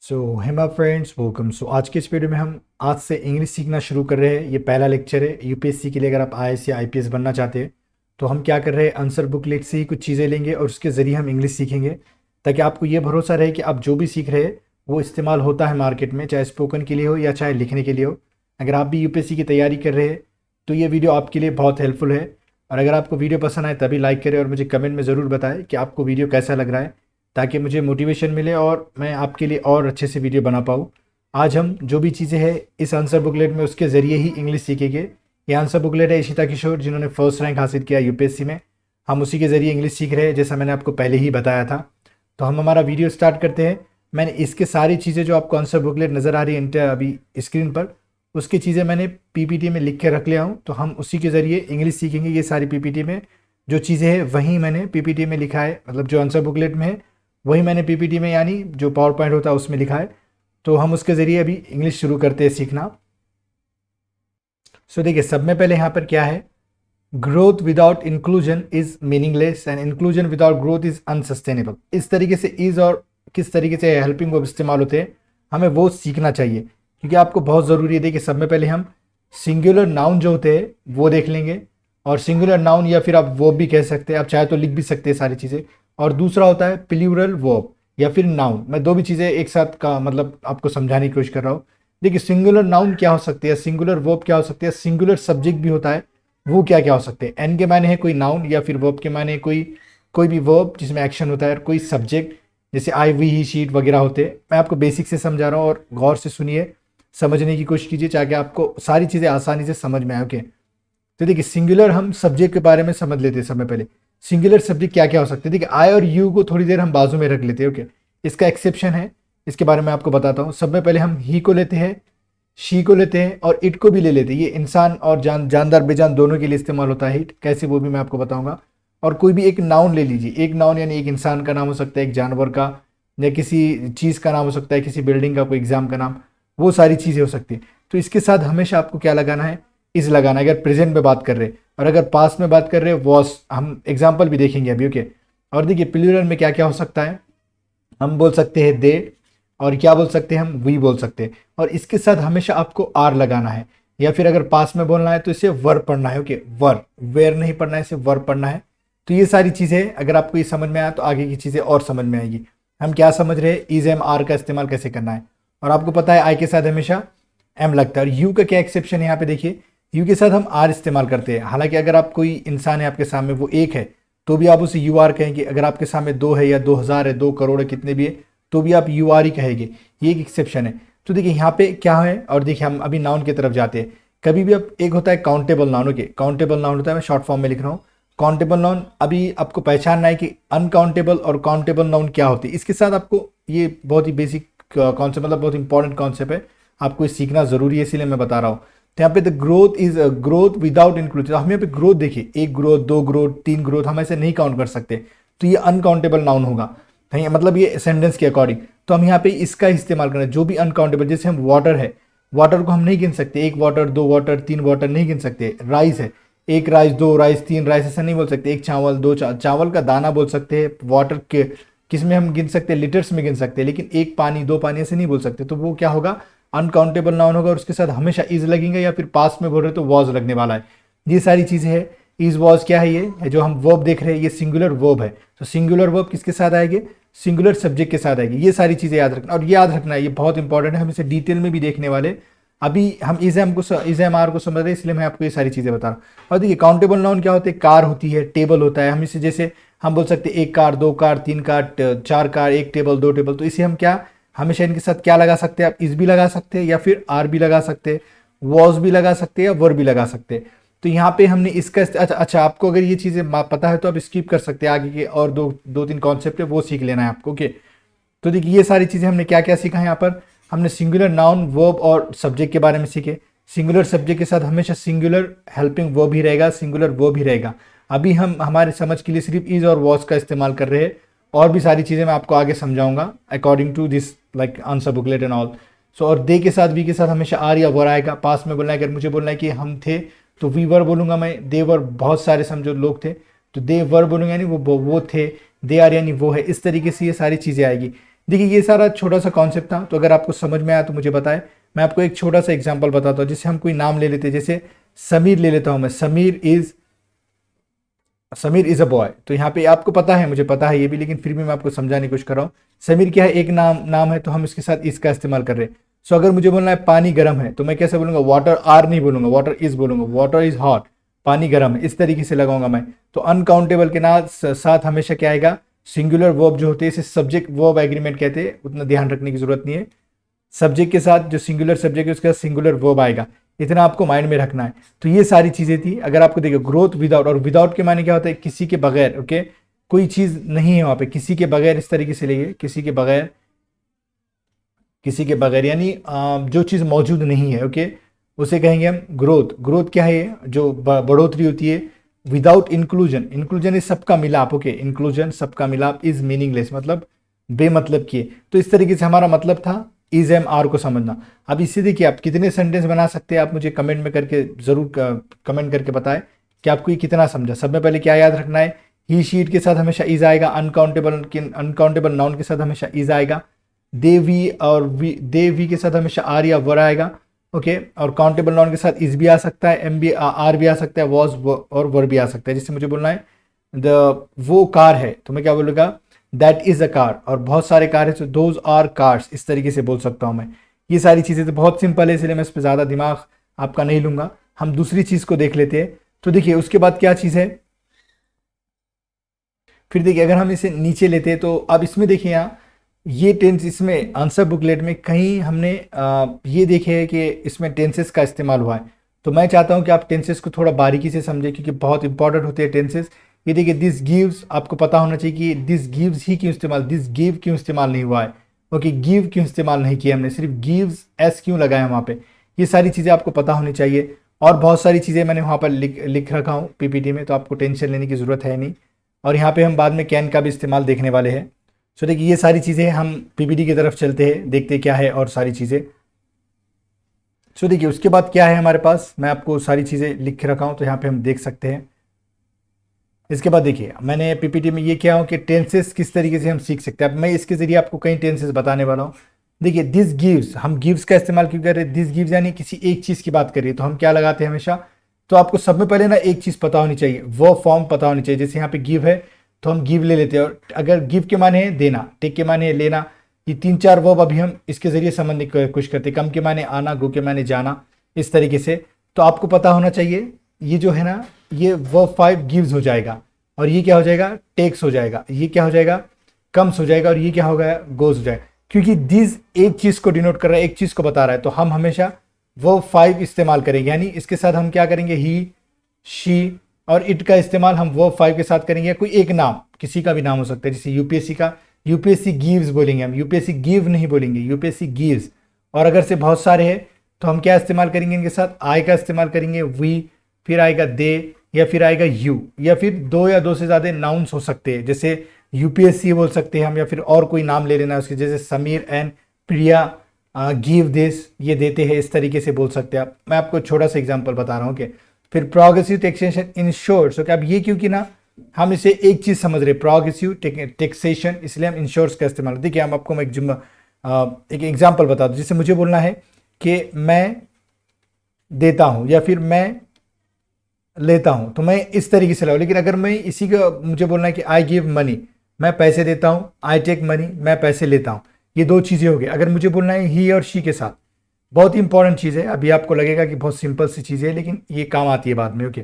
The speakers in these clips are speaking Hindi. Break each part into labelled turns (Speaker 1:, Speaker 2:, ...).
Speaker 1: Hema friends welcome. आज के इस वीडियो में हम आज से इंग्लिश सीखना शुरू कर रहे हैं। ये पहला लेक्चर है यूपीएससी के लिए। अगर आप आईएएस या आईपीएस बनना चाहते हैं तो हम क्या कर रहे हैं, आंसर बुकलेट से ही कुछ चीज़ें लेंगे और उसके ज़रिए हम इंग्लिश सीखेंगे, ताकि आपको ये भरोसा रहे कि आप जो भी सीख रहे हैं वो इस्तेमाल होता है मार्केट में, चाहे स्पोकन के लिए हो या चाहे लिखने के लिए हो। अगर आप भी यूपीएससी की तैयारी कर रहे हैं तो ये वीडियो आपके लिए बहुत हेल्पफुल है। और अगर आपको वीडियो पसंद आए तभी लाइक करें और मुझे कमेंट में ज़रूर बताएं कि आपको वीडियो कैसा लग रहा है, ताकि मुझे मोटिवेशन मिले और मैं आपके लिए और अच्छे से वीडियो बना पाऊँ। आज हम जो भी चीज़ें हैं इस आंसर बुकलेट में उसके ज़रिए ही इंग्लिश सीखेंगे। ये आंसर बुकलेट है इशिता किशोर जिन्होंने फर्स्ट रैंक हासिल किया यूपीएससी में। हम उसी के ज़रिए इंग्लिश सीख रहे हैं, जैसा मैंने आपको पहले ही बताया था। तो हम हमारा वीडियो स्टार्ट करते हैं। मैंने इसके सारी चीज़ें जो आपको आंसर बुकलेट नज़र आ रही है अभी स्क्रीन पर, उसकी चीज़ें मैंने पीपीटी में लिख के रख लिया हूँ। तो हम उसी के ज़रिए इंग्लिश सीखेंगे। ये सारी पीपीटी में जो चीज़ें हैं वही मैंने पीपीटी में लिखा है, मतलब जो आंसर बुकलेट में है वही मैंने पीपीटी में यानी जो पावर पॉइंट होता है उसमें लिखा है। तो हम उसके ज़रिए अभी इंग्लिश शुरू करते हैं सीखना। देखिए, सब में पहले यहाँ पर क्या है, growth without inclusion is meaningless and inclusion without growth is unsustainable. इस तरीके से इज और किस तरीके से हेल्पिंग वर्ब इस्तेमाल होते हैं हमें वो सीखना चाहिए, क्योंकि आपको बहुत ज़रूरी है। देखिए, सब में पहले हम सिंगुलर नाउन जो होते हैं वो देख लेंगे, और सिंगुलर नाउन या फिर आप वर्ब भी कह सकते हैं, आप चाहे तो लिख भी सकते हैं सारी चीज़ें। और दूसरा होता है प्लूरल वर्ब या फिर नाउन। मैं दो भी चीज़ें एक साथ का मतलब आपको समझाने की कोशिश कर रहा हूँ। देखिए, सिंगुलर नाउन क्या हो सकती है, सिंगुलर वर्ब क्या हो सकती है, सिंगुलर सब्जेक्ट भी होता है, वो क्या क्या हो सकते हैं। एन के मायने है कोई नाउन, या फिर वर्ब के मायने कोई भी वर्ब जिसमें एक्शन होता है, और कोई सब्जेक्ट जैसे आई वी ही शीट वगैरह होते हैं। मैं आपको बेसिक से समझा रहा हूँ और गौर से सुनिए, समझने की कोशिश कीजिए, ताकि आपको सारी चीज़ें आसानी से समझ में आए। ओके, तो देखिए, सिंगुलर हम सब्जेक्ट के बारे में समझ लेते हैं समय पहले। सिंगुलर सब्जेक्ट क्या क्या हो सकते हैं। देखिए, आई और यू को थोड़ी देर हम बाजू में रख लेते हैं। ओके, इसका एक्सेप्शन है, इसके बारे में आपको बताता हूँ। सब में पहले हम ही को लेते हैं, शी को लेते हैं और इट को भी ले लेते हैं। ये इंसान और जानदार बेजान दोनों के लिए इस्तेमाल होता है हिट, कैसे वो भी मैं आपको बताऊंगा। और कोई भी एक नाउन ले लीजिए, एक नाउन यानी एक इंसान का नाम हो सकता है, एक जानवर का, या किसी चीज़ का नाम हो सकता है, किसी बिल्डिंग का, कोई एग्जाम का नाम, वो सारी चीज़ें हो सकती है। तो इसके साथ हमेशा आपको क्या लगाना है, इज लगाना है, अगर प्रेजेंट में बात कर रहे हैं। और अगर पास्ट में बात कर रहे हैं वॉस, हम एग्जाम्पल भी देखेंगे अभी। ओके, और देखिए प्लूरल में क्या क्या हो सकता है, हम बोल सकते हैं दे, और क्या बोल सकते हैं हम, वी बोल सकते हैं। और इसके साथ हमेशा आपको आर लगाना है, या फिर अगर पास में बोलना है तो इसे वर पढ़ना है। ओके, वर, वेर नहीं पढ़ना है, इसे वर पढ़ना है। तो ये सारी चीज़ें अगर आपको ये समझ में आया तो आगे की चीज़ें और समझ में आएगी। हम क्या समझ रहे हैं, इज एम आर का इस्तेमाल कैसे करना है। और आपको पता है आई के साथ हमेशा एम लगता है। और यू का क्या एक्सेप्शन है यहाँ पे, देखिए यू के साथ हम आर इस्तेमाल करते हैं। हालांकि अगर आप कोई इंसान है आपके सामने, वो एक है, तो भी आप उसे यू आर कहेंगे। अगर आपके सामने दो है, या 2000 है, 2 करोड़ है, कितने भी है, तो भी आप यू आर ही कहेंगे। ये एक एक्सेप्शन है। तो देखिए यहाँ पे क्या है, और देखिए हम अभी नाउन की तरफ जाते हैं। कभी भी आप, एक होता है countable noun. Okay, countable noun होता है, मैं शॉर्ट फॉर्म में लिख रहा हूँ काउंटेबल नाउन। अभी आपको पहचानना है कि अनकाउंटेबल और काउंटेबल नाउन क्या होती है। इसके साथ आपको ये बहुत ही बेसिक कॉन्सेप्ट, मतलब बहुत इंपॉर्टेंट कॉन्सेप्ट है, आपको ये सीखना जरूरी है, इसीलिए मैं बता रहा हूँ। तो यहाँ पे the growth is growth without include. हम यहाँ पे ग्रोथ देखिए, एक ग्रोथ, 2 ग्रोथ, 3 ग्रोथ, हम ऐसे नहीं काउंट कर सकते। तो ये अनकाउंटेबल नाउन होगा, मतलब ये सेंटेंस के अकॉर्डिंग। तो हम यहाँ पे इसका इस्तेमाल करें, जो भी अनकाउंटेबल, जैसे हम वाटर है, वाटर को हम नहीं गिन सकते, 1 वाटर, 2 वाटर, 3 वाटर नहीं गिन सकते। राइस है, 1 राइस, 2 राइस, 3 राइस, ऐसा नहीं बोल सकते। एक चावल, चावल का दाना बोल सकते हैं। वाटर के किस में हम गिन सकते हैं, लीटर्स में गिन सकते हैं, लेकिन 1 पानी, 2 पानी ऐसे नहीं बोल सकते। तो वो क्या होगा, अनकाउंटेबल नाउन होगा। और उसके साथ हमेशा इज लगेंगे, या फिर पास में बोल रहे तो वॉज लगने वाला है। ये सारी चीज़ें है। इज वॉज क्या है, ये है जो हम वर्ब देख रहे हैं, ये सिंगुलर वर्ब है। तो सिंगुलर वर्ब किसके साथ आएगी, सिंगुलर सब्जेक्ट के साथ आएगी। ये सारी चीज़ें याद रखना, और याद रखना है, ये बहुत इंपॉर्टेंट है, हम इसे डिटेल में भी देखने वाले। अभी हम इज एम आर को समझ रहे हैं, इसलिए मैं आपको ये सारी चीज़ें बता रहा हूँ। और देखिए काउंटेबल नाउन क्या होते हैं, कार होती है, टेबल होता है। हम इसे जैसे हम बोल सकते हैं 1 car, 2 car, 3 car, 4 car, 1 table, 2 table. तो इसे हम क्या, हमेशा इनके साथ क्या लगा सकते हैं, आप इस भी लगा सकते हैं, या फिर आर भी लगा सकते हैं, वॉज भी लगा सकते हैं, या वर भी लगा सकते हैं। तो यहाँ पे हमने इसका अच्छा, आपको अगर ये चीज़ें पता है तो आप स्किप कर सकते हैं, आगे के और दो तीन कॉन्सेप्ट है वो सीख लेना है आपको। ओके, तो देखिए ये सारी चीज़ें हमने क्या क्या सीखा है। यहाँ पर हमने सिंगुलर नाउन, वर्ब और सब्जेक्ट के बारे में सीखे। सिंगुलर सब्जेक्ट के साथ हमेशा सिंगुलर हेल्पिंग वर्ब ही रहेगा, सिंगुलर वर्ब ही रहेगा। अभी हम हमारे समझ के लिए सिर्फ इज और वॉज का इस्तेमाल कर रहे हैं, और भी सारी चीज़ें मैं आपको आगे समझाऊंगा according to this like answer booklet and all. और दे के साथ, वी के साथ हमेशा आर या वर आएगा। पास में बोलना है, अगर मुझे बोलना है कि हम थे तो वी वर बोलूंगा मैं। दे वर बहुत सारे समझो लोग थे, तो दे वर बोलूंगा यानी वो थे। दे आर यानी वो है। इस तरीके से ये सारी चीज़ें आएगी। देखिए ये सारा छोटा सा कॉन्सेप्ट था, तो अगर आपको समझ में आया तो मुझे बताएं। मैं आपको एक छोटा सा एग्जांपल बताता हूँ। जैसे हम कोई नाम ले लेते हैं, जैसे समीर ले लेता हूँ मैं, समीर इज अ बॉय। तो यहाँ पे आपको पता है, मुझे पता है ये भी, लेकिन फिर भी मैं आपको समझाने की कोशिश कर रहा हूँ। समीर क्या है, एक नाम है, तो हम इसके साथ इसका इस्तेमाल कर रहे हैं। सो अगर मुझे बोलना है पानी गर्म है, तो मैं कैसे बोलूंगा, वाटर आर नहीं बोलूंगा, वाटर इज बोलूंगा, वाटर इज हॉट, पानी गर्म है, इस तरीके से लगाऊंगा मैं। तो अनकाउंटेबल के साथ हमेशा क्या आएगा, सिंगुलर वर्ब जो होते हैं, इसे सब्जेक्ट वर्ब एग्रीमेंट कहते हैं, उतना ध्यान रखने की जरूरत नहीं है। सब्जेक्ट के साथ जो सिंगुलर सब्जेक्ट है उसका सिंगुलर वर्ब आएगा, इतना आपको माइंड में रखना है। तो ये सारी चीजें थी। अगर आपको देखिए ग्रोथ विदाउट, और विदाउट के माने क्या होता है, किसी के बगैर। ओके, कोई चीज नहीं है वहां पे, किसी के बगैर, इस तरीके से लेंगे, किसी के बगैर, किसी के बगैर यानी जो चीज मौजूद नहीं है। ओके, उसे कहेंगे हम ग्रोथ। ग्रोथ क्या है, जो बढ़ोतरी होती है। विदाउट इंक्लूजन, इंक्लूजन इज सबका मिलाप। ओके, इंक्लूजन सबका मिलाप, इज मीनिंगलेस मतलब बेमतलब किए। तो इस तरीके से हमारा मतलब था इज एम आर को समझना। अब इससे देखिए आप कितने सेंटेंस बना सकते हैं, आप मुझे कमेंट में करके जरूर कमेंट करके बताएं कि आपको ये कितना समझा। सब में पहले क्या याद रखना है, ही शीट के साथ हमेशा इज आएगा, अनकाउंटेबल नाउन के साथ हमेशा इज आएगा, दे वी के साथ हमेशा आर या वर आएगा। ओके, और काउंटेबल नाउन के साथ इज भी आ सकता है, एम भी आर भी आ सकता है, वॉज और वर भी आ सकता है। जैसे मुझे बोलना है वो कार है, तो मैं क्या बोलूँगा, दैट इज अ कार। और बहुत सारे कार है, तो दोज आर कार्स, इस तरीके से बोल सकता हूँ मैं। ये सारी चीज़ें तो बहुत सिंपल है, इसलिए मैं इस पर ज़्यादा दिमाग आपका नहीं लूंगा। हम दूसरी चीज़ को देख लेते हैं। तो देखिए उसके बाद क्या चीज़ है, फिर देखिए अगर हम इसे नीचे लेते हैं, तो अब इसमें देखिए यहाँ ये टेंस, इसमें आंसर बुकलेट में कहीं हमने ये देखे है कि इसमें टेंसेस का इस्तेमाल हुआ है। तो मैं चाहता हूँ कि आप टेंसेस को थोड़ा बारीकी से समझें, क्योंकि बहुत इंपॉर्टेंट होते हैं टेंसेस। ये देखिए दिस गिव्स, आपको पता होना चाहिए कि दिस गिव्स ही क्यों इस्तेमाल, दिस गिव क्यों इस्तेमाल नहीं हुआ है। ओके, गिव क्यों इस्तेमाल नहीं किया हमने, सिर्फ गिव्स एस क्यों लगाया वहाँ पे। ये सारी चीज़ें आपको पता होनी चाहिए। और बहुत सारी चीज़ें मैंने वहाँ पर लिख रखा हूँ पीपीटी में, तो आपको टेंशन लेने की ज़रूरत है नहीं। और यहाँ पे हम बाद में कैन का भी इस्तेमाल देखने वाले हैं। सो देखिए ये सारी चीज़ें, हम पीपीटी की तरफ चलते हैं, देखते क्या है और सारी चीज़ें। सो देखिए उसके बाद क्या है हमारे पास, मैं आपको सारी चीज़ें लिख के रखा हूँ, तो यहाँ पे हम देख सकते हैं। इसके बाद देखिए मैंने पीपीटी में ये किया हूँ कि टेंसेस किस तरीके से हम सीख सकते हैं। अब मैं इसके ज़रिए आपको कई टेंसेस बताने वाला हूँ। देखिए दिस गिव्स, हम गिव्स का इस्तेमाल क्यों कर रहे हैं, दिस गिव्स यानी किसी एक चीज़ की बात करिए, तो हम क्या लगाते हैं हमेशा। तो आपको सब में पहले ना एक चीज़ पता होनी चाहिए, वो फॉर्म पता होनी चाहिए। जैसे यहाँ पे गिव है, तो हम गिव ले लेते हैं, और अगर गिव के माने है देना, टेक के माने है लेना, ये 3-4 वर्ब अभी हम इसके ज़रिए समझने की कोशिश करते हैं। कम के माने आना, गो के माने जाना, इस तरीके से। तो आपको पता होना चाहिए, ये जो है ना, ये वर्ब 5 गिव्स हो जाएगा, और ये क्या हो जाएगा, टेक्स हो जाएगा, ये क्या हो जाएगा, कम्स हो जाएगा, और ये क्या हो गया, गोज हो जाएगा। क्योंकि दिस एक चीज़ को डिनोट कर रहा है, एक चीज़ को बता रहा है, तो हम हमेशा वर्ब 5 इस्तेमाल करेंगे। यानी इसके साथ हम क्या करेंगे, ही, शी और इट का इस्तेमाल हम वर्ब 5 के साथ करेंगे। कोई एक नाम, किसी का भी नाम हो सकता है, जैसे यूपीएससी का, यूपीएससी गिव्स बोलेंगे हम, यूपीएससी गिव नहीं बोलेंगे, यूपीएससी गिव्स। और अगर से बहुत सारे हैं, तो हम क्या इस्तेमाल करेंगे इनके साथ, आई का इस्तेमाल करेंगे, वी, फिर आएगा दे, या फिर आएगा यू, या फिर 2 या 2 से ज़्यादा नाउन्स हो सकते हैं। जैसे यूपीएससी बोल सकते हैं हम, या फिर और कोई नाम ले लेना उसके, जैसे Sameer and Priya give this, ये देते हैं, इस तरीके से बोल सकते हैं आप। मैं आपको छोटा सा एग्जांपल बता रहा हूँ कि फिर प्रोग्रेसिव टैक्सेशन इंश्योर्स। ओके, अब ये क्योंकि ना हम इसे एक चीज़ समझ रहे, प्रोग्रेसिव टैक्सेशन, इसलिए हम इंश्योर्स का इस्तेमाल। देखिए हम आपको मैं एक एग्जाम्पल बता दूँ। जैसे मुझे बोलना है कि मैं देता हूँ या फिर मैं लेता हूं, तो मैं इस तरीके से लगाऊं। लेकिन अगर मैं इसी का मुझे बोलना है कि आई गिव मनी, मैं पैसे देता हूं, आई टेक मनी, मैं पैसे लेता हूं, ये 2 चीज़ें हो गई। अगर मुझे बोलना है ही और शी के साथ, बहुत ही इंपॉर्टेंट चीज़ है। अभी आपको लगेगा कि बहुत सिंपल सी चीज़ है, लेकिन ये काम आती है बाद में। Okay,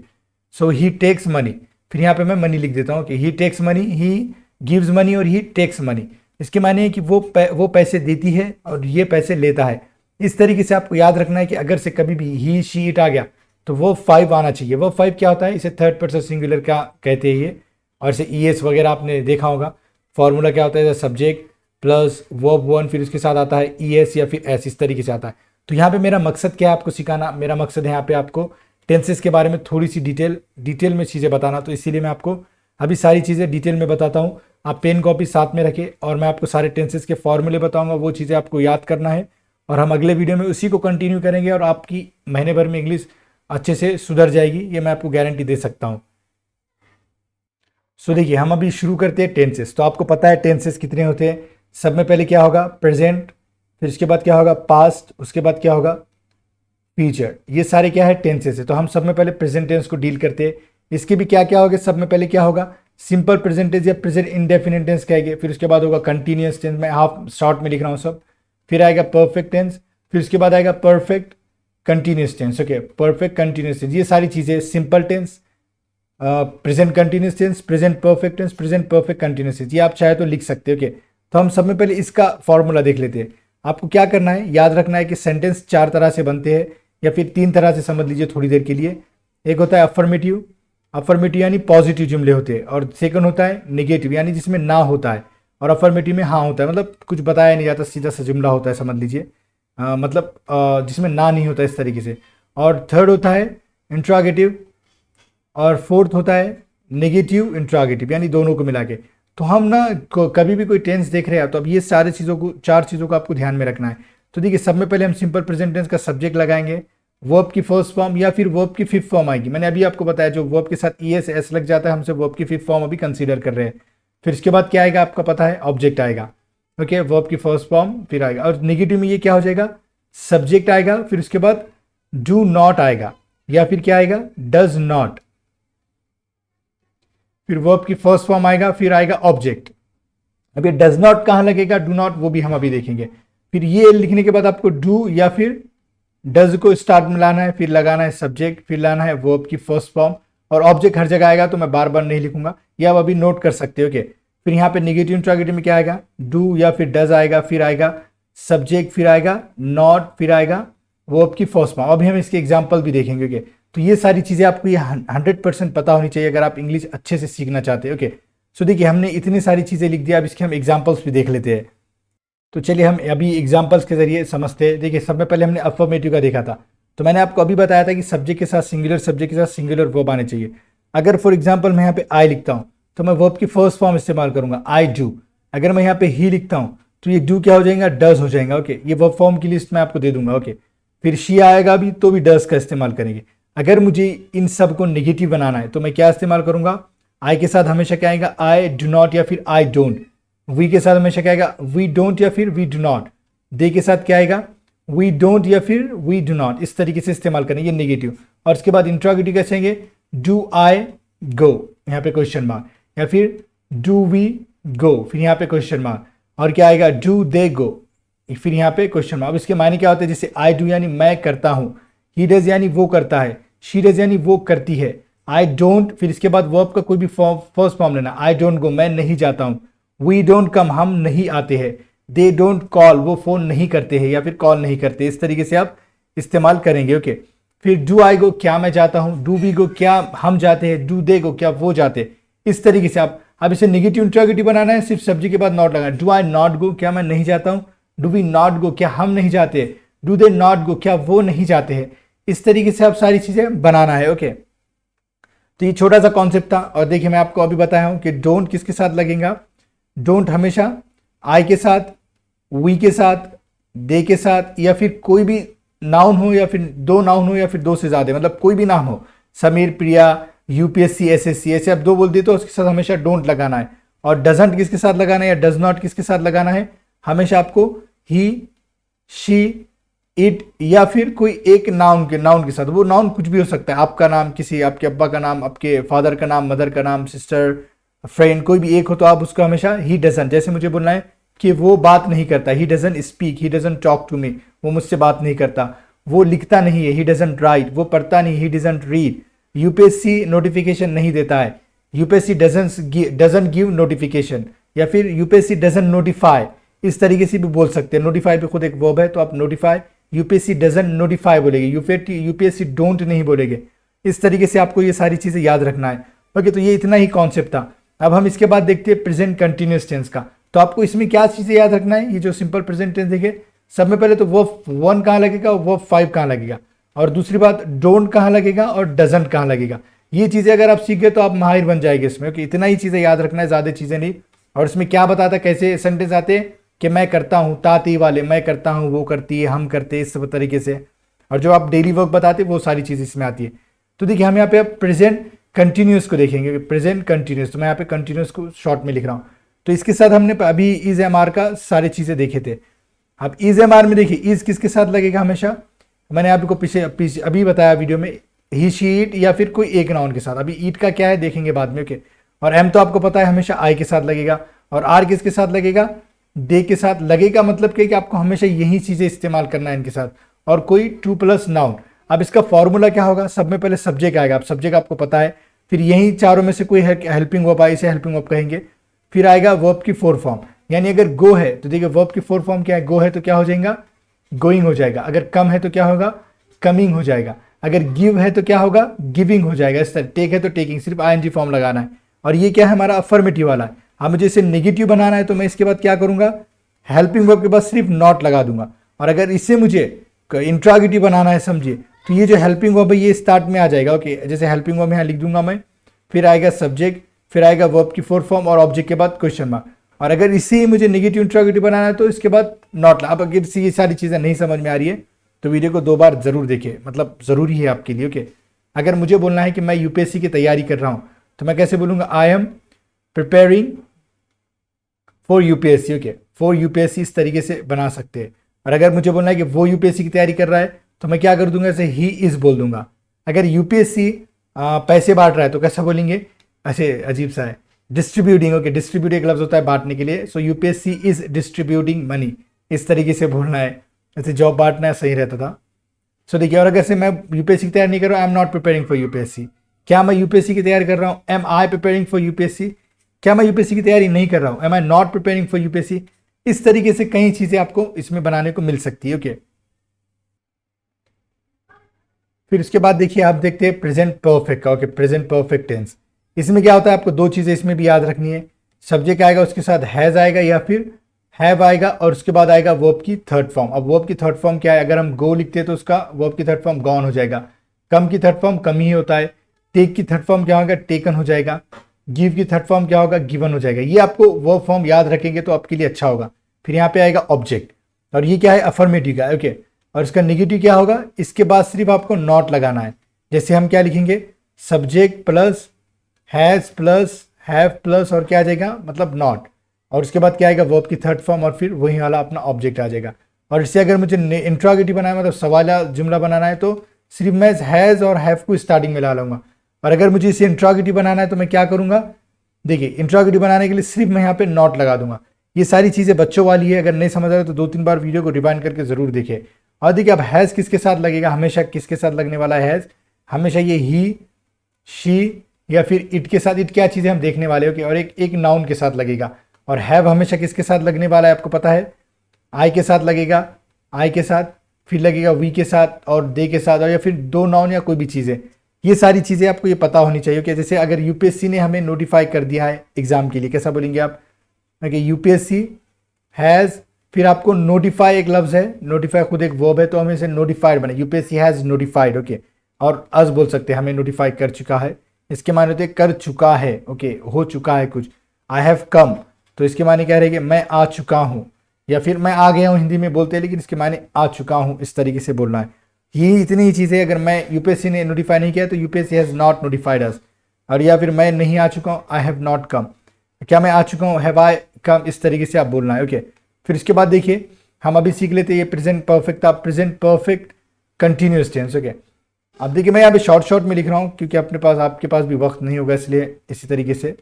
Speaker 1: so he takes money, फिर यहाँ पे मैं मनी लिख देता हूँ कि he takes money, he gives money और ही टेक्स मनी। इसके माने है कि वो पैसे देती है और ये पैसे लेता है। इस तरीके से आपको याद रखना है कि अगर से कभी भी ही, शी, इट आ गया, तो वो 5 आना चाहिए। वो 5 क्या होता है, इसे थर्ड पर्सन सिंगुलर का कहते हैं ये। और इसे ईएस वगैरह आपने देखा होगा। फॉर्मूला क्या होता है, सब्जेक्ट प्लस वर्ब 1, फिर उसके साथ आता है ईएस या फिर एस, इस तरीके से आता है। तो यहाँ पे मेरा मकसद क्या है, आपको सिखाना। मेरा मकसद है यहाँ पे आपको टेंसेस के बारे में थोड़ी सी डिटेल में चीज़ें बताना। तो इसीलिए मैं आपको अभी सारी चीज़ें डिटेल में बताता हूँ। आप पेन कॉपी साथ में रखें, और मैं आपको सारे टेंसेस के फॉर्मूले बताऊँगा, वो चीज़ें आपको याद करना है। और हम अगले वीडियो में उसी को कंटिन्यू करेंगे, और आपकी महीने भर में इंग्लिश अच्छे से सुधर जाएगी, ये मैं आपको गारंटी दे सकता हूँ। सो देखिए हम अभी शुरू करते हैं टेंसेस। तो आपको पता है टेंसेस कितने होते हैं, सब में पहले क्या होगा, प्रेजेंट, फिर उसके बाद क्या होगा पास्ट, उसके बाद क्या होगा फ्यूचर। ये सारे क्या है टेंसेस है। तो हम सब में पहले प्रेजेंट टेंस को डील करते हैं। इसके भी क्या क्या होगा, सब में पहले क्या होगा सिंपल प्रेजेंट टेंस या प्रेजेंट इंडेफिनिट टेंस कहेंगे। फिर उसके बाद होगा कंटिन्यूअस टेंस, मैं हाफ शॉर्ट में लिख रहा हूँ सब। फिर आएगा परफेक्ट टेंस, फिर उसके बाद आएगा perfect continuous tense. Okay, perfect continuous tense, ये सारी चीज़ें simple tense, present continuous tense, present perfect tense, present perfect continuous tense, ये आप चाहे तो लिख सकते हो। ओके, तो हम सब में पहले इसका फॉर्मूला देख लेते हैं। आपको क्या करना है, याद रखना है कि सेंटेंस 4 तरह से बनते हैं, या फिर 3 तरह से समझ लीजिए थोड़ी देर के लिए। एक होता है अफर्मेटिव, अफर्मेटिव यानी पॉजिटिव जुमले होते हैं, और सेकंड होता है नेगेटिव यानी जिसमें ना होता है, और अफर्मेटिव में हाँ होता है, मतलब कुछ बताया नहीं जाता, सीधा सा जुमला होता है समझ लीजिए, मतलब जिसमें ना नहीं होता इस तरीके से। और थर्ड होता है इंट्रागेटिव, और फोर्थ होता है नेगेटिव इंट्रागेटिव, यानी दोनों को मिला के। तो हम ना कभी भी कोई टेंस देख रहे हैं तो अब ये सारे चीज़ों को, 4 चीज़ों को आपको ध्यान में रखना है। तो देखिए, सब में पहले हम सिंपल प्रेजेंट टेंस का सब्जेक्ट लगाएंगे, वर्ब की फर्स्ट फॉर्म या फिर वर्ब की फिफ्थ फॉर्म आएगी। मैंने अभी आपको बताया जो वर्ब के साथ ईएस एस लग जाता है, हमसे वर्ब की फिफ्थ फॉर्म अभी कंसीडर कर रहे हैं। फिर इसके बाद क्या आएगा आपका पता है, ऑब्जेक्ट आएगा। ओके, वर्ब की फर्स्ट फॉर्म फिर आएगा, और नेगेटिव में ये क्या हो जाएगा, सब्जेक्ट आएगा, फिर उसके बाद डू नॉट आएगा, या फिर क्या आएगा डज नॉट, फिर वर्ब की फर्स्ट फॉर्म आएगा, फिर आएगा ऑब्जेक्ट। अब ये डज नॉट कहाँ लगेगा, डू नॉट, वो भी हम अभी देखेंगे। फिर ये लिखने के बाद आपको डू या फिर डज को स्टार्ट में लाना है, फिर लगाना है सब्जेक्ट, फिर लाना है वर्ब की फर्स्ट फॉर्म, और ऑब्जेक्ट हर जगह आएगा, तो मैं बार बार नहीं लिखूंगा, ये आप अभी नोट कर सकते हो। ओके, फिर यहाँ पे नेगेटिव इंट्रोगेटिव में क्या आएगा, डू या फिर डज आएगा, फिर आएगा सब्जेक्ट, फिर आएगा नॉट, फिर आएगा वर्ब की फर्स्ट फॉर्म। अभी हम इसके एग्जाम्पल भी देखेंगे। ओके, तो ये सारी चीज़ें आपको ये 100% पता होनी चाहिए अगर आप इंग्लिश अच्छे से सीखना चाहते हैं। ओके, सो देखिए हमने इतनी सारी चीज़ें लिख दिया, अब इसके हम एग्जाम्पल्स भी देख लेते हैं। तो चलिए हम अभी एग्जाम्पल्स के जरिए समझते हैं। देखिए, सब में पहले हमने अफर्मेटिव का देखा था, तो मैंने आपको अभी बताया था कि सब्जेक्ट के साथ सिंगुलर, सब्जेक्ट के साथ सिंगुलर वर्ब आने चाहिए। अगर फॉर एग्जाम्पल मैं यहाँ पे आई लिखता हूँ तो मैं वर्ब की फर्स्ट फॉर्म इस्तेमाल करूंगा, आई डू। अगर मैं यहाँ पे ही लिखता हूँ तो ये डू क्या हो जाएगा, डज हो जाएगा। ओके, ये वर्ब फॉर्म की लिस्ट मैं आपको दे दूंगा। ओके, फिर शी आएगा भी तो भी डज का इस्तेमाल करेंगे। अगर मुझे इन सब को नेगेटिव बनाना है तो मैं क्या इस्तेमाल करूंगा, आई के साथ हमेशा क्या आएगा, आई डू नॉट या फिर आई डोंट। वी के साथ हमेशा क्या आएगा, वी डोंट या फिर वी डू नॉट। दे के साथ क्या आएगा, वी डोंट या फिर वी डू नॉट। इस तरीके से इस्तेमाल करेंगे नेगेटिव। और उसके बाद इंट्रोगेटिव कैसे आएंगे, डू आई गो, यहाँ पे क्वेश्चन मार्क, या फिर डू वी गो, फिर यहाँ पे क्वेश्चन मार्क, और क्या आएगा, डू दे गो, फिर यहाँ पे क्वेश्चन मार्क। अब इसके मायने क्या होते हैं, जैसे आई डू यानी मैं करता हूँ, ही डज यानी वो करता है, शी डज यानी वो करती है, आई डोंट, फिर इसके बाद वर्ब का कोई भी फर्स्ट फॉर्म लेना, आई डोंट गो मैं नहीं जाता हूँ, वी डोंट कम हम नहीं आते हैं, दे डोंट कॉल वो फोन नहीं करते हैं या फिर कॉल नहीं करते। इस तरीके से आप इस्तेमाल करेंगे। ओके, फिर डू आई गो क्या मैं जाता हूँ, डू वी गो क्या हम जाते हैं, डू दे गो क्या वो जाते। इस तरीके से आप, अब इसे नेगेटिव इंट्रोगेटिव बनाना है, सिर्फ सब्जेक्ट के बाद नॉट लगाना। डू आई नॉट गो क्या मैं नहीं जाता हूँ, डू वी नॉट गो क्या हम नहीं जाते, डू दे नॉट गो क्या वो नहीं जाते हैं। इस तरीके से आप सारी चीजें बनाना है। ओके, तो ये छोटा सा कॉन्सेप्ट था। और देखिए मैं आपको अभी बताया हूं कि डोंट किसके साथ लगेगा, डोंट हमेशा आई के साथ, वी के साथ, दे के साथ, या फिर कोई भी नाउन हो, या फिर 2 नाउन हो, या फिर 2 से ज्यादा, मतलब कोई भी नाम हो, समीर, प्रिया, यूपीएससी, एसएससी, ऐसे आप 2 बोल दिए तो उसके साथ हमेशा डोंट लगाना है। और डजंट किसके साथ लगाना है या डज नॉट किसके साथ लगाना है, हमेशा आपको ही, शी, इट, या फिर कोई एक नाउन के साथ। वो नाउन कुछ भी हो सकता है, आपका नाम, किसी आपके अब्बा का नाम, आपके फादर का नाम, मदर का नाम, सिस्टर, फ्रेंड, कोई भी एक हो तो आप उसको हमेशा ही डजंट, जैसे मुझे बोलना है कि वो बात नहीं करता, he doesn't speak, he doesn't talk to me, वो मुझसे बात नहीं करता, वो लिखता नहीं है, ही डजंट राइट, वो पढ़ता नहीं, he doesn't read, UPSC notification नहीं देता है, यूपीएससी डजंट गिव नोटिफिकेशन, या फिर यूपीएससी डजंट नोटिफाई। इस तरीके से भी बोल सकते हैं। नोटिफाई पे खुद एक वर्ब है तो आप नोटिफाई, यूपीएससी डजंट नोटिफाई बोलेंगे, यूपीएससी डोंट नहीं बोलेंगे। इस तरीके से आपको ये सारी चीजें याद रखना है। ओके, तो ये इतना ही कॉन्सेप्ट था। अब हम इसके बाद देखते हैं प्रेजेंट कंटिन्यूअस टेंस का। तो आपको इसमें क्या चीजें याद रखना है, ये जो सिंपल प्रेजेंट टेंस देखिए, सब में पहले तो वर्ब 1 कहाँ लगेगा, वर्ब 5 कहाँ लगेगा, और दूसरी बात डोंट कहाँ लगेगा और डजंट कहाँ लगेगा। ये चीजें अगर आप सीख गए तो आप माहिर बन जाएंगे इसमें। ओके, इतना ही चीजें याद रखना है, ज्यादा चीजें नहीं। और इसमें क्या बताता, कैसे सेंटेंस आते हैं कि मैं करता हूँ, ताती वाले, मैं करता हूँ, वो करती है, हम करते हैं, इस सब तरीके से। और जो आप डेली वर्क बताते वो सारी चीज़ इसमें आती है। तो देखिए हम यहाँ पे प्रेजेंट कंटिन्यूस को देखेंगे, प्रेजेंट कंटिन्यूस। तो मैं यहाँ पे कंटिन्यूस को शॉर्ट में लिख रहा हूँ। तो इसके साथ हमने अभी इज एम आर का सारी चीज़ें देखे थे। अब इज एम आर में देखिए इज किसके साथ लगेगा हमेशा, मैंने आपको पीछे अभी बताया वीडियो में, ही शी इट या फिर कोई एक नाउन के साथ। अभी ईट का क्या है देखेंगे बाद में, ओके। और एम तो आपको पता है हमेशा आई के साथ लगेगा, और आर किसके साथ लगेगा, दे के साथ लगेगा। मतलब कि आपको हमेशा यही चीज़ें इस्तेमाल करना है इनके साथ, और कोई टू प्लस नाउन। अब इसका फॉर्मूला क्या होगा, सब में पहले सब्जेक्ट आएगा, अब सब्जेक्ट आपको पता है, फिर यही चारों में से कोई हेल्पिंग वर्ब आए, इसे हेल्पिंग वर्ब कहेंगे। फिर आएगा वर्ब की फोर फॉर्म, यानी अगर गो है तो देखिए वर्ब की फोर फॉर्म क्या है, गो है तो क्या हो जाएगा, गोइंग हो जाएगा। अगर कम है तो क्या होगा, कमिंग हो जाएगा। अगर गिव है तो क्या होगा, गिविंग हो जाएगा। इस तरह टेक है तो टेकिंग, सिर्फ आईएनजी फॉर्म लगाना है। और ये क्या है हमारा अफर्मेटिव वाला है। अब मुझे इसे नेगेटिव बनाना है तो मैं इसके बाद क्या करूंगा, हेल्पिंग वर्ब के बाद सिर्फ नॉट लगा दूंगा। और अगर इसे मुझे इंट्रोगेटिव बनाना है समझिए, तो ये जो हेल्पिंग वर्ब है ये स्टार्ट में आ जाएगा, ओके। जैसे हेल्पिंग वर्ब यहाँ लिख दूंगा मैं, फिर आएगा सब्जेक्ट, फिर आएगा वर्ब की फोर फॉर्म और ऑब्जेक्ट के बाद क्वेश्चन मार्क। और अगर इसे मुझे नेगेटिव इंट्रोगेटिव बनाना है तो इसके बाद नॉट। अब अगर ये सारी चीज़ें नहीं समझ में आ रही है तो वीडियो को 2 बार जरूर देखिए, मतलब ज़रूरी है आपके लिए, ओके। अगर मुझे बोलना है कि मैं यूपीएससी की तैयारी कर रहा हूँ तो मैं कैसे बोलूँगा, I am preparing for UPSC, okay. For UPSC इस तरीके से बना सकते हैं। और अगर मुझे बोलना है कि वो यूपीएससी की तैयारी कर रहा है तो मैं क्या कर दूंगा, ऐसे ही इज बोल दूंगा। अगर यूपीएससी पैसे बांट रहा है तो कैसा बोलेंगे, ऐसे अजीब सा है, डिस्ट्रीब्यूटिंग, ओके। डिस्ट्रीब्यूट एक लफ्ज होता है बांटने के लिए, सो यूपीएससी इज डिस्ट्रीब्यूटिंग मनी, इस तरीके से बोलना है। ऐसे जॉब बांटना सही रहता था। सो देखिए, और अगर से मैं यूपीएससी की तैयारी नहीं कर रहा हूँ, I am not preparing for UPSC. क्या मैं यूपीएससी की तैयारी कर रहा हूँ, am I preparing for UPSC. क्या मैं यूपीएससी की तैयारी नहीं कर रहा हूँ, am I not preparing for UPSC. इस तरीके से कई चीजें आपको इसमें बनाने को मिल सकती है, ओके। फिर उसके बाद देखिए आप देखते हैं प्रेजेंट परफेक्ट का, ओके। प्रेजेंट परफेक्ट टेंस, इसमें क्या होता है, आपको 2 चीजें इसमें भी याद रखनी है। सब्जेक्ट आएगा, उसके साथ हैज आएगा या फिर हैव आएगा, और उसके बाद आएगा वर्ब की थर्ड फॉर्म। अब वर्ब की थर्ड फॉर्म क्या है, अगर हम गो लिखते हैं तो उसका वर्ब की थर्ड फॉर्म गॉन हो जाएगा। कम की थर्ड फॉर्म कम ही होता है। टेक की थर्ड फॉर्म क्या होगा, टेकन हो जाएगा। गिव की थर्ड फॉर्म क्या होगा, गिवन हो जाएगा। ये आपको वर्ब फॉर्म याद रखेंगे तो आपके लिए अच्छा होगा। फिर यहाँ पे आएगा ऑब्जेक्ट, और ये क्या है, अफर्मेटिव का, ओके। और इसका नेगेटिव क्या होगा, इसके बाद सिर्फ आपको नॉट लगाना है। जैसे हम क्या लिखेंगे, subject plus has plus have plus और क्या आ जाएगा, मतलब नॉट। और उसके बाद क्या आएगा, वर्ब की थर्ड फॉर्म, और फिर वही वाला अपना ऑब्जेक्ट आ जाएगा। और इससे अगर मुझे इंट्रोगेटिव बनाना है, मतलब सवाल जुमला बनाना है, तो सिर्फ मैं हैज़ और हैव को स्टार्टिंग में ला लूँगा। और अगर मुझे इसे इंट्रोगेटिव बनाना है तो मैं क्या करूँगा, देखिए इंट्रोगेटिव बनाने के लिए सिर्फ मैं यहाँ पे नॉट लगा दूंगा। ये सारी चीज़ें बच्चों वाली है, अगर नहीं समझ आ रहा तो 2-3 बार वीडियो को रिवाइंड करके ज़रूर देखिए। और देखिए अब हैज़ किसके साथ लगेगा, हमेशा किसके साथ लगने वाला है हैज़, हमेशा ये ही, शी या फिर इट के साथ। इट क्या चीज़ है हम देखने वाले, ओके। और एक नाउन के साथ लगेगा। और हैव हमेशा किसके साथ लगने वाला है आपको पता है, आई के साथ लगेगा, आई के साथ, फिर लगेगा वी के साथ और दे के साथ, और या फिर 2 नाउन या कोई भी चीज़ें। ये सारी चीज़ें आपको ये पता होनी चाहिए कि जैसे अगर यूपीएससी ने हमें नोटिफाई कर दिया है एग्जाम के लिए, कैसा बोलेंगे आप, कि यूपीएससी हैज़, फिर आपको नोटिफाई एक लफ्ज़ है, नोटिफाई खुद एक वर्ब है, तो हमें इसे नोटिफाइड बने, यूपीएससी हैज़ नोटिफाइड, ओके। और अस बोल सकते हैं, हमें नोटिफाई कर चुका है, इसके माने होते हैं कर चुका है, ओके, हो चुका है कुछ। आई हैव कम, तो इसके माने क्या रहेगा, मैं आ चुका हूँ, या फिर मैं आ गया हूँ हिंदी में बोलते हैं, लेकिन इसके माने आ चुका हूँ, इस तरीके से बोलना है। ये इतनी ही चीज़ें, अगर मैं यूपीएससी ने नोटिफाई नहीं किया तो यूपीएससी हैज़ नॉट नोटिफाइड अस। और या फिर मैं नहीं आ चुका हूँ, आई हैव नॉट कम, क्या मैं आ चुका हूँ, हैव आई कम, इस तरीके से आप बोलना है, ओके। फिर इसके बाद देखिए हम अभी सीख लेते हैं, ये प्रेजेंट परफेक्ट था, present perfect continuous tense, okay. अब देखिए मैं यहाँ पे शॉर्ट में लिख रहा हूँ क्योंकि आपके पास भी वक्त नहीं होगा, इसलिए इसी तरीके से।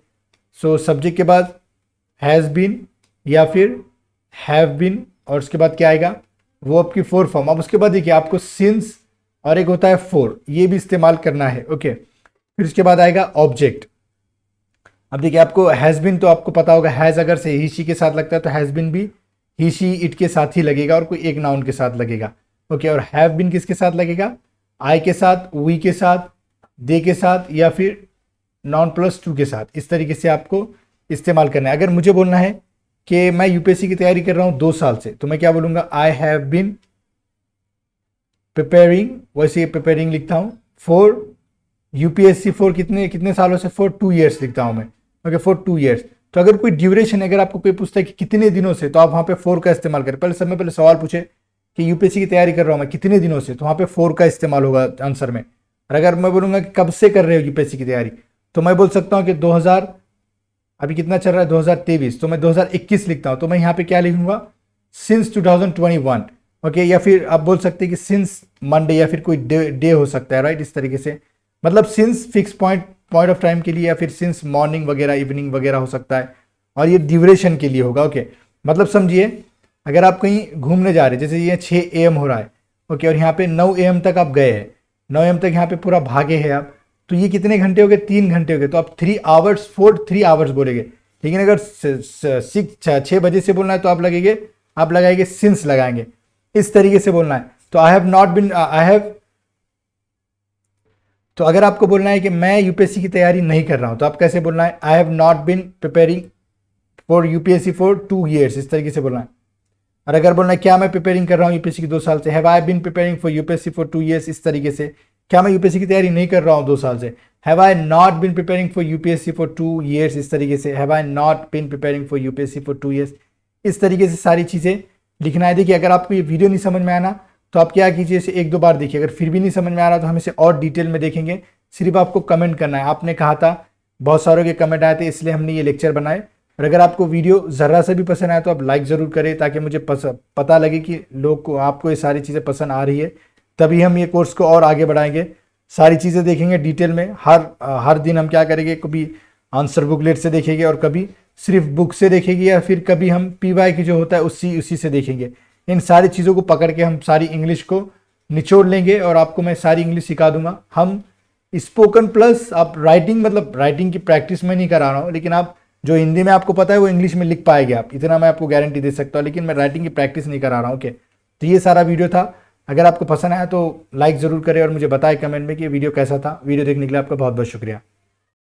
Speaker 1: सो सब्जेक्ट के बाद हैज़ बीन या फिर हैव बीन, और उसके बाद क्या आएगा, वो आपकी फोर फॉर्म। अब उसके बाद देखिए आपको सिंस और एक होता है फोर, ये भी इस्तेमाल करना है, ओके। फिर उसके बाद आएगा ऑब्जेक्ट। अब देखिए आपको हैज़ बीन तो आपको पता होगा, हैज़ अगर से ही शी के साथ लगता है तो हैज़ बीन भी ही शी इट के साथ ही लगेगा और कोई एक नाउन के साथ लगेगा, ओके। और हैव बीन किसके साथ लगेगा, आई के साथ, वी के साथ, दे के साथ, या फिर नॉन प्लस टू के साथ। इस तरीके से आपको इस्तेमाल करना है। अगर मुझे बोलना है कि मैं यूपीएससी की तैयारी कर रहा हूँ 2 साल से, तो मैं क्या बोलूँगा, आई हैव बीन प्रिपेयरिंग, वैसे प्रिपेयरिंग लिखता हूँ, फॉर यूपीएससी, फॉर कितने सालों से, फॉर 2 ईयर्स लिखता हूँ मैं, ओके, फॉर 2 ईयर्स। तो अगर कोई ड्यूरेशन, अगर आपको कोई पूछता है कि कितने दिनों से, तो आप वहाँ पे फॉर का इस्तेमाल करें। पहले सवाल पूछे कि यूपीएससी की तैयारी कर रहा हूँ मैं कितने दिनों से, तो वहाँ पे फॉर का इस्तेमाल होगा आंसर में। और अगर मैं बोलूँगा कि कब से कर रहे हो यूपीएससी की तैयारी, तो मैं बोल सकता हूँ कि अभी कितना चल रहा है 2023, तो मैं 2021 लिखता हूँ, तो मैं यहाँ पे क्या लिखूंगा सिंस 2021। ओके, या फिर आप बोल सकते हैं कि सिंस मंडे, या फिर कोई डे हो सकता है, राइट, इस तरीके से। मतलब since fix point of time के लिए, या फिर सिंस मॉर्निंग वगैरह इवनिंग वगैरह हो सकता है, और ये ड्यूरेशन के लिए होगा। ओके, मतलब समझिए अगर आप कहीं घूमने जा रहे हैं, जैसे ये 6 AM हो रहा है, ओके, और यहाँ पे 9 AM तक आप गए हैं, 9 AM तक यहाँ पे पूरा भागे हैं आप, तो ये कितने घंटे हो गए, 3 घंटे हो गए, तो आप 3 आवर्स बोलेंगे। लेकिन अगर 6 बजे से बोलना है तो आप लगाएंगे सिंस लगाएंगे, इस तरीके से बोलना है। तो तो अगर आपको बोलना है कि मैं यूपीएससी की तैयारी नहीं कर रहा हूं, तो आप कैसे बोलना है, I have not been preparing for UPSC for 2 years, इस तरीके से बोलना है। और अगर बोलना है क्या मैं प्रिपेयरिंग कर रहा हूँ यूपीएससी की 2 साल से, have I been preparing for UPSC for 2 years, इस तरीके से। क्या मैं यूपीएससी की तैयारी नहीं कर रहा हूँ 2 साल से, have I not been preparing for UPSC for 2 years, इस तरीके से। Have I not been preparing for UPSC for 2 years, इस तरीके से सारी चीज़ें लिखना है। देखिए अगर आपको ये वीडियो नहीं समझ में आना तो आप क्या कीजिए, इसे 1-2 बार देखिए, अगर फिर भी नहीं समझ में आ रहा तो हम इसे और डिटेल में देखेंगे। सिर्फ आपको कमेंट करना है, आपने कहा था, बहुत सारों के कमेंट आए थे, इसलिए हमने ये लेक्चर बनाए। और अगर आपको वीडियो ज़रा सा भी पसंद आए तो आप लाइक ज़रूर करें, ताकि मुझे पता लगे कि लोग को आपको ये सारी चीज़ें पसंद आ रही है, तभी हम ये कोर्स को और आगे बढ़ाएंगे। सारी चीज़ें देखेंगे डिटेल में। हर दिन हम क्या करेंगे, कभी आंसर बुकलेट से देखेंगे, और कभी सिर्फ बुक से देखेंगे, या फिर कभी हम PY की जो होता है उसी से देखेंगे। इन सारी चीज़ों को पकड़ के हम सारी इंग्लिश को निचोड़ लेंगे, और आपको मैं सारी इंग्लिश सिखा दूंगा। हम स्पोकन प्लस आप राइटिंग, मतलब राइटिंग की प्रैक्टिस में नहीं करा रहा हूँ, लेकिन आप जो हिंदी में आपको पता है वो इंग्लिश में लिख पाएंगे आप, इतना मैं आपको गारंटी दे सकता हूँ, लेकिन मैं राइटिंग की प्रैक्टिस नहीं करा रहा हूँ। ओके, तो ये सारा वीडियो था। अगर आपको पसंद आया तो लाइक ज़रूर करें, और मुझे बताएं कमेंट में कि वीडियो कैसा था। वीडियो देखने के लिए आपका बहुत बहुत शुक्रिया।